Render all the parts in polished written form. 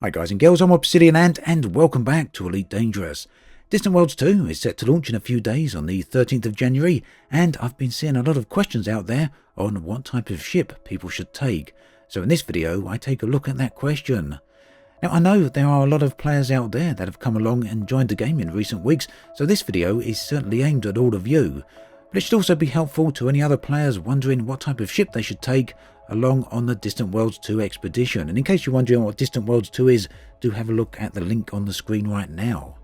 Hi guys and girls, I'm Obsidian Ant and welcome back to Elite Dangerous. Distant Worlds 2 is set to launch in a few days on the 13th of January, and I've been seeing a lot of questions out there on what type of ship people should take. So in this video I take a look at that question. Now I know there are a lot of players out there that have come along and joined the game in recent weeks, so this video is certainly aimed at all of you. But it should also be helpful to any other players wondering what type of ship they should take along on the Distant Worlds 2 expedition. And in case you're wondering what Distant Worlds 2 is, do have a look at the link on the screen right now.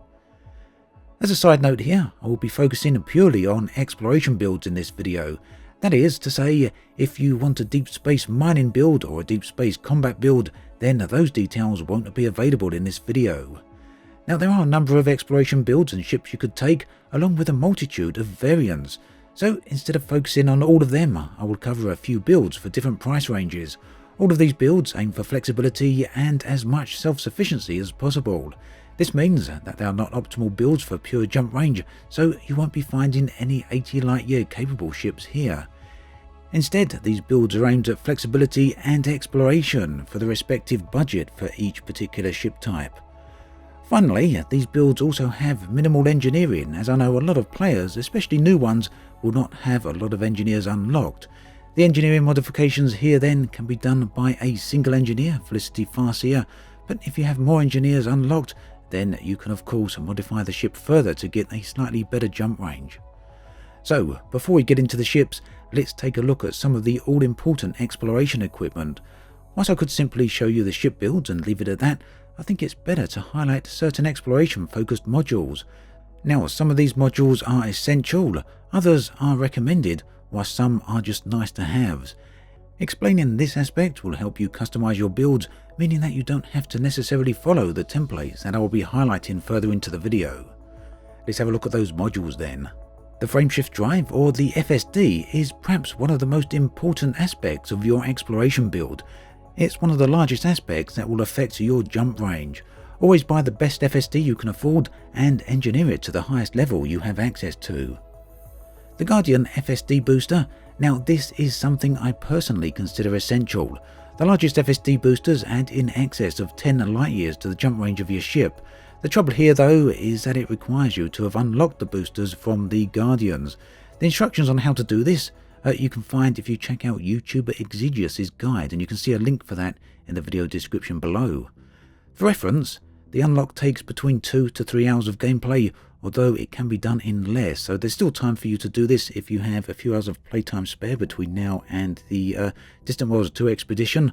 As a side note here, I will be focusing purely on exploration builds in this video. That is to say, if you want a deep space mining build or a deep space combat build, then those details won't be available in this video. Now there are a number of exploration builds and ships you could take, along with a multitude of variants. So instead of focusing on all of them, I will cover a few builds for different price ranges. All of these builds aim for flexibility and as much self-sufficiency as possible. This means that they are not optimal builds for pure jump range, so you won't be finding any 80 light year capable ships here. Instead, these builds are aimed at flexibility and exploration for the respective budget for each particular ship type. Finally, these builds also have minimal engineering, as I know a lot of players, especially new ones, will not have a lot of engineers unlocked. The engineering modifications here then can be done by a single engineer, Felicity Farseer, but if you have more engineers unlocked, then you can of course modify the ship further to get a slightly better jump range. So, before we get into the ships, let's take a look at some of the all-important exploration equipment. Whilst I could simply show you the ship builds and leave it at that, I think it's better to highlight certain exploration-focused modules. Now, some of these modules are essential, others are recommended, while some are just nice-to-haves. Explaining this aspect will help you customize your builds, meaning that you don't have to necessarily follow the templates that I will be highlighting further into the video. Let's have a look at those modules then. The Frameshift Drive, or the Fsd, is perhaps one of the most important aspects of your exploration build. It's one of the largest aspects that will affect your jump range. Always buy the best Fsd you can afford and engineer it to the highest level you have access to. The Guardian Fsd Booster. Now this is something I personally consider essential. The largest Fsd boosters add in excess of 10 light years to the jump range of your ship. The trouble here though is that it requires you to have unlocked the boosters from the Guardians. The instructions on how to do this you can find if you check out YouTuber Exiguous's guide, and you can see a link for that in the video description below. For reference, the unlock takes between 2 to 3 hours of gameplay, although it can be done in less, so there's still time for you to do this if you have a few hours of playtime spare between now and the Distant Worlds 2 expedition.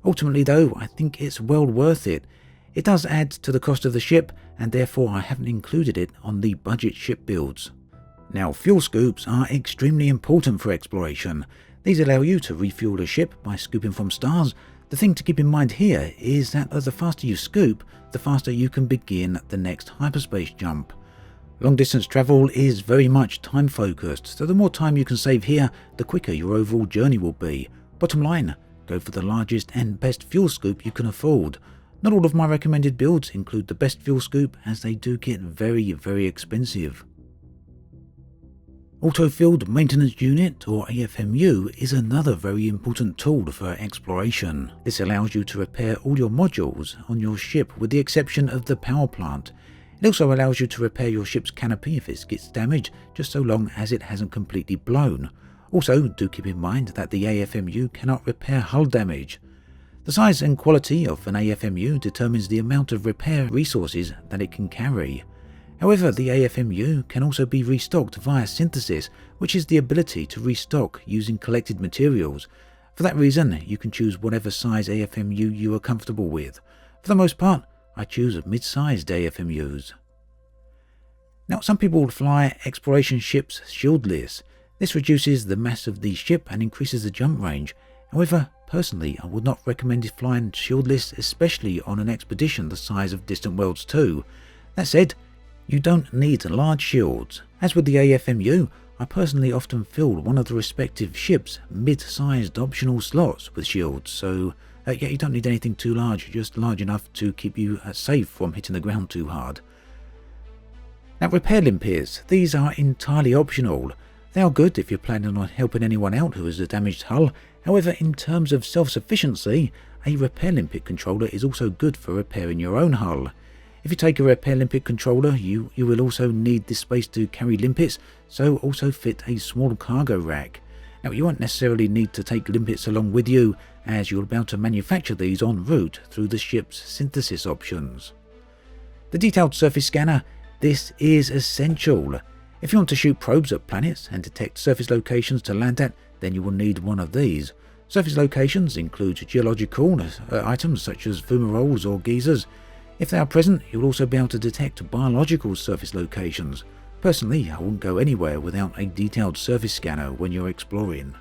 Ultimately though, I think it's well worth it. It does add to the cost of the ship, and therefore I haven't included it on the budget ship builds. Now, fuel scoops are extremely important for exploration. These allow you to refuel a ship by scooping from stars. The thing to keep in mind here is that the faster you scoop, the faster you can begin the next hyperspace jump. Long distance travel is very much time focused, so the more time you can save here, the quicker your overall journey will be. Bottom line, go for the largest and best fuel scoop you can afford. Not all of my recommended builds include the best fuel scoop, as they do get very expensive. Auto Field Maintenance Unit, or AFMU, is another very important tool for exploration. This allows you to repair all your modules on your ship with the exception of the power plant. It also allows you to repair your ship's canopy if it gets damaged, just so long as it hasn't completely blown. Also, do keep in mind that the AFMU cannot repair hull damage. The size and quality of an AFMU determines the amount of repair resources that it can carry. However, the AFMU can also be restocked via synthesis, which is the ability to restock using collected materials. For that reason, you can choose whatever size AFMU you are comfortable with. For the most part, I choose mid-sized AFMUs. Now, some people fly exploration ships shieldless. This reduces the mass of the ship and increases the jump range. However, personally, I would not recommend flying shieldless, especially on an expedition the size of Distant Worlds 2. That said, you don't need large shields. As with the AFMU, I personally often fill one of the respective ship's mid-sized optional slots with shields, so yeah, you don't need anything too large, just large enough to keep you safe from hitting the ground too hard. Now, repair limpets, these are entirely optional. They are good if you're planning on helping anyone out who has a damaged hull. However, in terms of self-sufficiency, a repair limpet controller is also good for repairing your own hull. If you take a repair limpet controller, you will also need this space to carry limpets, so also fit a small cargo rack. Now, you won't necessarily need to take limpets along with you, as you'll be able to manufacture these en route through the ship's synthesis options. The detailed surface scanner. This is essential. If you want to shoot probes at planets and detect surface locations to land at, then you will need one of these. Surface locations include geological items such as fumaroles or geysers. If they are present, you'll also be able to detect biological surface locations. Personally, I wouldn't go anywhere without a detailed surface scanner when you're exploring.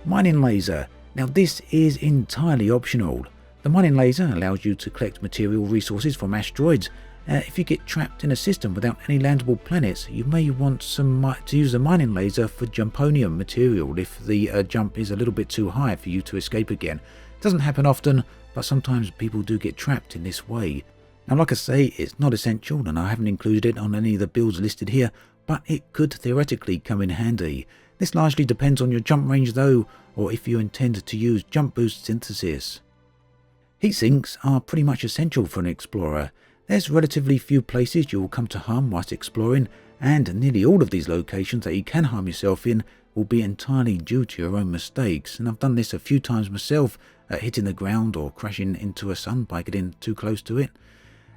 Mining laser. Now, this is entirely optional. The mining laser allows you to collect material resources from asteroids. If you get trapped in a system without any landable planets, you may want to use a mining laser for jumponium material if the jump is a little bit too high for you to escape again. It doesn't happen often, but sometimes people do get trapped in this way. Now, like I say, it's not essential and I haven't included it on any of the builds listed here, but it could theoretically come in handy. This largely depends on your jump range though, or if you intend to use jump boost synthesis. Heat sinks are pretty much essential for an explorer. There's relatively few places you will come to harm whilst exploring, and nearly all of these locations that you can harm yourself in will be entirely due to your own mistakes, and I've done this a few times myself, hitting the ground or crashing into a sun by getting too close to it.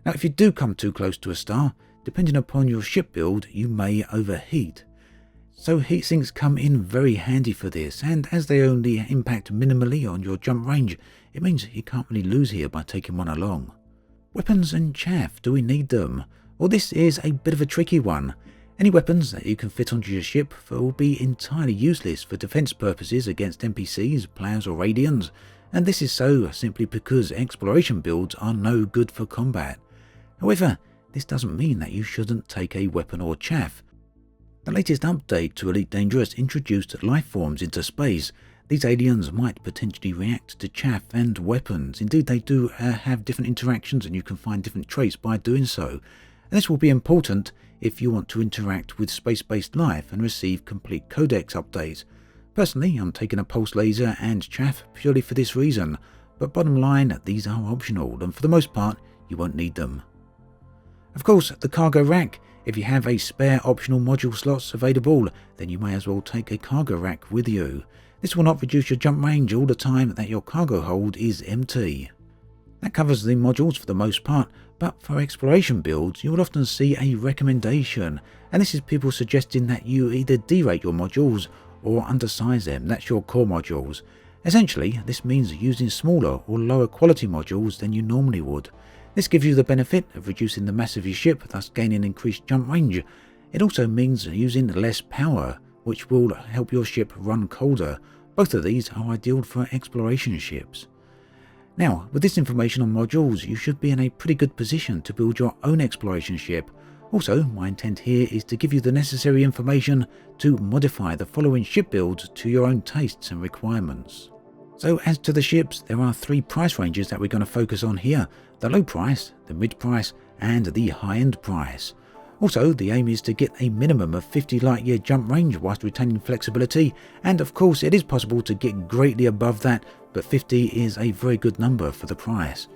Now, if you do come too close to a star, depending upon your ship build, you may overheat. So heat sinks come in very handy for this, and as they only impact minimally on your jump range, it means you can't really lose here by taking one along. Weapons and chaff, do we need them? Well, this is a bit of a tricky one. Any weapons that you can fit onto your ship will be entirely useless for defense purposes against NPCs, players or Radians, and this is so simply because exploration builds are no good for combat. However, this doesn't mean that you shouldn't take a weapon or chaff. The latest update to Elite Dangerous introduced life forms into space. These aliens might potentially react to chaff and weapons. Indeed, they do have different interactions and you can find different traits by doing so. And this will be important if you want to interact with space-based life and receive complete codex updates. Personally, I'm taking a pulse laser and chaff purely for this reason, but bottom line, these are optional and for the most part, you won't need them. Of course, the cargo rack. If you have a spare optional module slots available, then you may as well take a cargo rack with you. This will not reduce your jump range all the time that your cargo hold is empty. That covers the modules for the most part, but for exploration builds you will often see a recommendation, and this is people suggesting that you either derate your modules or undersize them. That's your core modules. Essentially, this means using smaller or lower quality modules than you normally would. This gives you the benefit of reducing the mass of your ship, thus gaining increased jump range. It also means using less power, which will help your ship run colder. Both of these are ideal for exploration ships. Now, with this information on modules, you should be in a pretty good position to build your own exploration ship. Also, my intent here is to give you the necessary information to modify the following ship builds to your own tastes and requirements. So as to the ships, there are three price ranges that we're going to focus on here: the low price, the mid price, and the high-end price. Also, the aim is to get a minimum of 50 light-year jump range whilst retaining flexibility, and of course it is possible to get greatly above that, but 50 is a very good number for the price.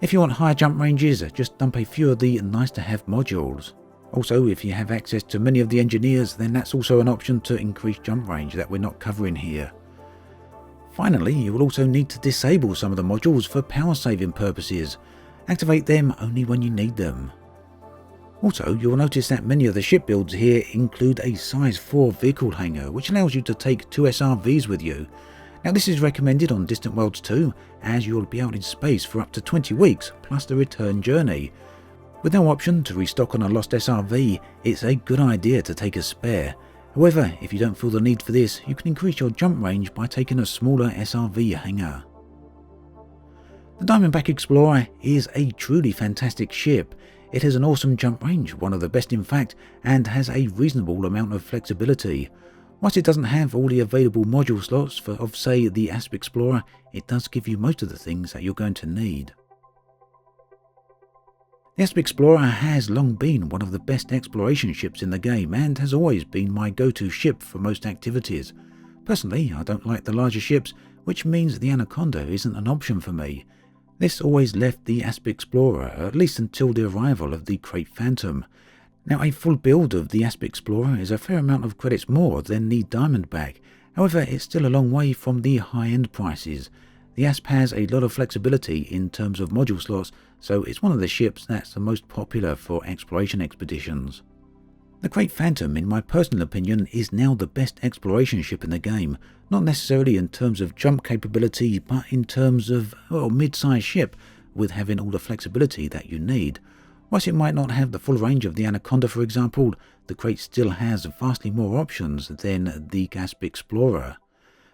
If you want higher jump ranges, just dump a few of the nice-to-have modules. Also, if you have access to many of the engineers, then that's also an option to increase jump range that we're not covering here. Finally, you will also need to disable some of the modules for power-saving purposes. Activate them only when you need them. Also, you will notice that many of the ship builds here include a size 4 vehicle hangar, which allows you to take 2 SRVs with you. Now, this is recommended on Distant Worlds 2, as you will be out in space for up to 20 weeks, plus the return journey. With no option to restock on a lost SRV, it's a good idea to take a spare. However, if you don't feel the need for this, you can increase your jump range by taking a smaller SRV hangar. The Diamondback Explorer is a truly fantastic ship. It has an awesome jump range, one of the best in fact, and has a reasonable amount of flexibility. Whilst it doesn't have all the available module slots of say the Asp Explorer, it does give you most of the things that you're going to need. The Asp Explorer has long been one of the best exploration ships in the game and has always been my go-to ship for most activities. Personally, I don't like the larger ships, which means the Anaconda isn't an option for me. This always left the Asp Explorer, at least until the arrival of the Quake Phantom. Now, a full build of the Asp Explorer is a fair amount of credits more than the Diamondback. However, it's still a long way from the high-end prices. The Asp has a lot of flexibility in terms of module slots, so it's one of the ships that's the most popular for exploration expeditions. The Quake Phantom, in my personal opinion, is now the best exploration ship in the game, not necessarily in terms of jump capability, but in terms of mid-sized ship, with having all the flexibility that you need. Whilst it might not have the full range of the Anaconda, for example, the Quake still has vastly more options than the Asp Explorer.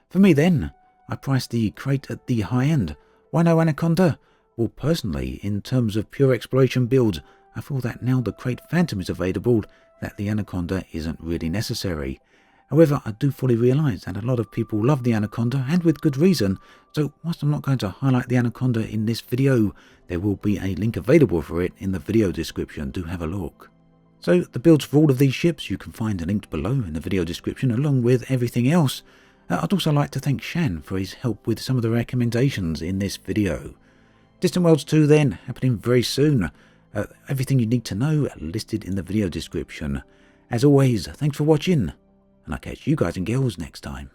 For me then, I price the Quake at the high end. Why no Anaconda? Well, personally, in terms of pure exploration builds, I feel that now the Quake Phantom is available, that the Anaconda isn't really necessary. However, I do fully realise that a lot of people love the Anaconda, and with good reason, so whilst I'm not going to highlight the Anaconda in this video, there will be a link available for it in the video description. Do have a look. So the builds for all of these ships you can find linked below in the video description, along with everything else. I'd also like to thank Shan for his help with some of the recommendations in this video. Distant Worlds 2 then, happening very soon. Everything you need to know listed in the video description. As always, thanks for watching, and I'll catch you guys and girls next time.